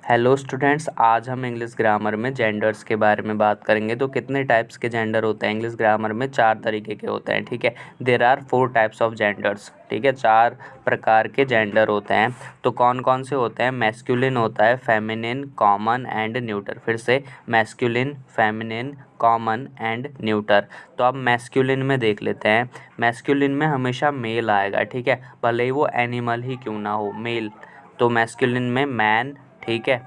Hello students, आज हम English grammar में जेंडर्स के बारे में बात करेंगे। तो कितने टाइप्स के जेंडर होते हैं इंग्लिश ग्रामर में? 4 तरीके के होते हैं, ठीक है। There are 4 types of genders, ठीक है। 4 प्रकार के जेंडर होते हैं। तो कौन कौन से होते हैं? मैस्कुलिन होता है, फेमिनिन, कॉमन एंड न्यूटर। फिर से masculine, feminine, common and neuter. तो अब मैस्कुलिन में देख लेते हैं। मैस्कुलिन में हमेशा मेल आएगा, ठीक है, भले ही वो एनिमल ही क्यों ना हो, मेल। तो मैस्कुलिन में मैन, ठीक है,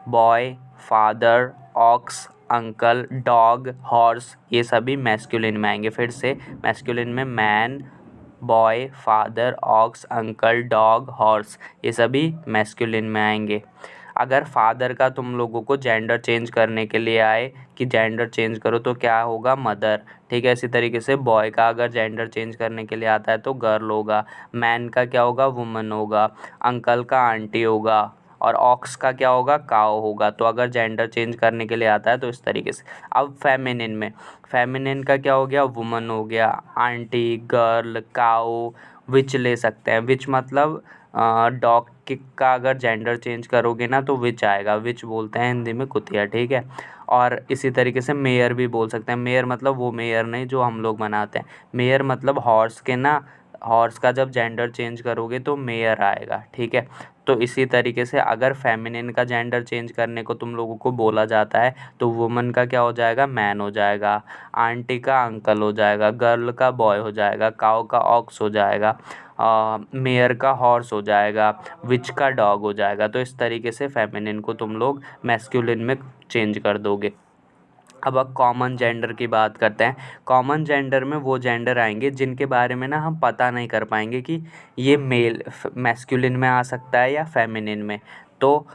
boy, father, ox, uncle, dog, horse, ये सभी मैस्कुलिन में आएंगे। फिर से मैस्कुलिन में man, boy, father, ox, uncle, dog, horse, ये सभी मैस्कुलिन में आएंगे। अगर फादर का तुम लोगों को जेंडर चेंज करने के लिए आए कि जेंडर चेंज करो तो क्या होगा? मदर, ठीक है। इसी तरीके से बॉय का अगर जेंडर चेंज करने के लिए आता है तो गर्ल होगा। मैन का क्या होगा? वुमन होगा। अंकल का आंटी होगा। और ऑक्स का क्या होगा? काऊ होगा। तो अगर जेंडर चेंज करने के लिए आता है तो इस तरीके से। अब फेमिनिन में, फेमिनिन का क्या हो गया? वुमन हो गया, आंटी, गर्ल, काऊ, विच ले सकते हैं। विच मतलब डॉग का अगर जेंडर चेंज करोगे ना तो विच आएगा। विच बोलते हैं हिंदी में कुतिया, ठीक है। और इसी तरीके से मेयर भी बोल सकते हैं। मेयर मतलब वो मेयर नहीं जो हम लोग बनाते हैं। मेयर मतलब हॉर्स के ना, हॉर्स का जब जेंडर चेंज करोगे तो मेयर आएगा, ठीक है। तो इसी तरीके से अगर फेमिनिन का जेंडर चेंज करने को तुम लोगों को बोला जाता है तो वुमन का क्या हो जाएगा? मैन हो जाएगा। आंटी का अंकल हो जाएगा। गर्ल का बॉय हो जाएगा। काऊ का ऑक्स हो जाएगा। मेयर का हॉर्स हो जाएगा। विच का डॉग हो जाएगा। तो इस तरीके से फेमिनिन को तुम लोग मैस्कुलिन में चेंज कर दोगे। अब कॉमन जेंडर की बात करते हैं। कॉमन जेंडर में वो जेंडर आएंगे जिनके बारे में ना हम पता नहीं कर पाएंगे कि ये मेल मैस्कुलिन में आ सकता है या फेमिनिन में। तो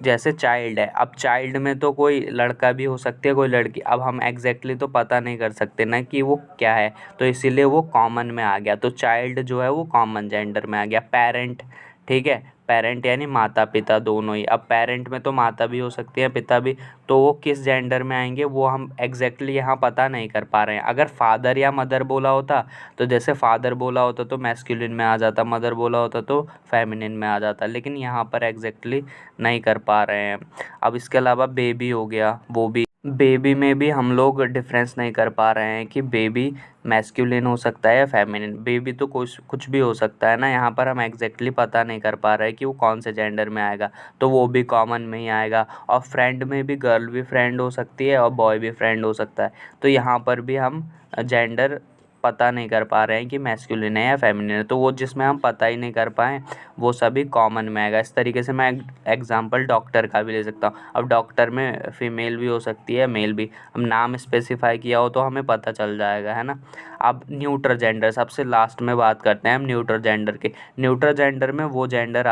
जैसे चाइल्ड है, अब चाइल्ड में तो कोई लड़का भी हो सकती है, कोई लड़की। अब हम एग्जैक्टली तो पता नहीं कर सकते ना कि वो क्या है, तो इसीलिए वो कॉमन में आ गया। तो चाइल्ड जो है वो कॉमन जेंडर में आ गया। पेरेंट, ठीक है, पेरेंट यानी माता पिता दोनों ही। अब पेरेंट में तो माता भी हो सकती है, पिता भी, तो वो किस जेंडर में आएंगे वो हम एग्जैक्टली यहाँ पता नहीं कर पा रहे हैं। अगर फादर या मदर बोला होता तो जैसे फादर बोला होता तो मैस्कुलिन में आ जाता, मदर बोला होता तो फेमिनिन में आ जाता, लेकिन यहाँ पर एग्जैक्टली नहीं कर पा रहे हैं। अब इसके अलावा बेबी हो गया, वो भी बेबी में भी हम लोग डिफरेंस नहीं कर पा रहे हैं कि बेबी मैस्कुलिन हो सकता है या फेमिनिन। बेबी तो कुछ भी हो सकता है ना, यहाँ पर हम एग्जैक्टली पता नहीं कर पा रहे हैं कि वो कौन से जेंडर में आएगा, तो वो भी कॉमन में ही आएगा। और फ्रेंड में भी गर्ल भी फ्रेंड हो सकती है और बॉय भी फ्रेंड हो सकता है। तो यहाँ पर भी हम जेंडर पता नहीं कर पा रहे हैं कि मैस्कुलिन है या फेमिनिन है, तो वो जिसमें हम पता ही नहीं कर पाएँ वो सभी कॉमन में आएगा। इस तरीके से मैं एग्जांपल डॉक्टर का भी ले सकता हूँ। अब डॉक्टर में फीमेल भी हो सकती है, मेल भी। अब नाम स्पेसिफाई किया हो तो हमें पता चल जाएगा, है ना। अब न्यूट्रल जेंडर सबसे लास्ट में बात करते हैं हम न्यूट्रल जेंडर के। न्यूट्रल जेंडर में वो जेंडर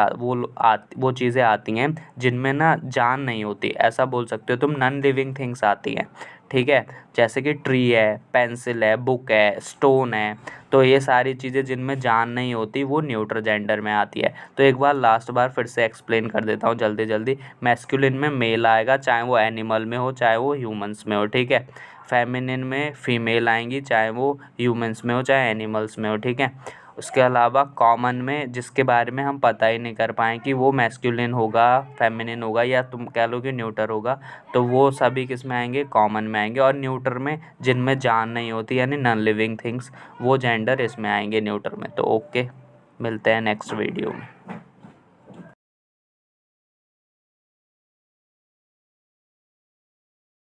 वो चीज़ें आती हैं जिनमें ना जान नहीं होती, ऐसा बोल सकते हो तुम, नॉन लिविंग थिंग्स आती हैं, ठीक है। जैसे कि ट्री है, पेंसिल है, बुक है, स्टोन है, तो ये सारी चीज़ें जिनमें जान नहीं होती वो न्यूट्रल जेंडर में आती है। तो एक बार लास्ट बार फिर से एक्सप्लेन कर देता हूँ जल्दी जल्दी। मैस्कुलिन में मेल आएगा, चाहे वो एनिमल में हो चाहे वो ह्यूमंस में हो, ठीक है। फेमिनिन में फीमेल आएंगी, चाहे वो ह्यूमंस में हो चाहे एनिमल्स में हो, ठीक है। उसके अलावा कॉमन में जिसके बारे में हम पता ही नहीं कर पाएँ कि वो मैस्कुलिन होगा, फेमिनिन होगा, या तुम कह लो कि न्यूटर होगा, तो वो सभी किस में आएंगे? कॉमन में आएंगे। और न्यूटर में जिनमें जान नहीं होती यानी नॉन लिविंग थिंग्स, वो जेंडर इसमें आएंगे न्यूटर में। तो ओके, मिलते हैं नेक्स्ट वीडियो में।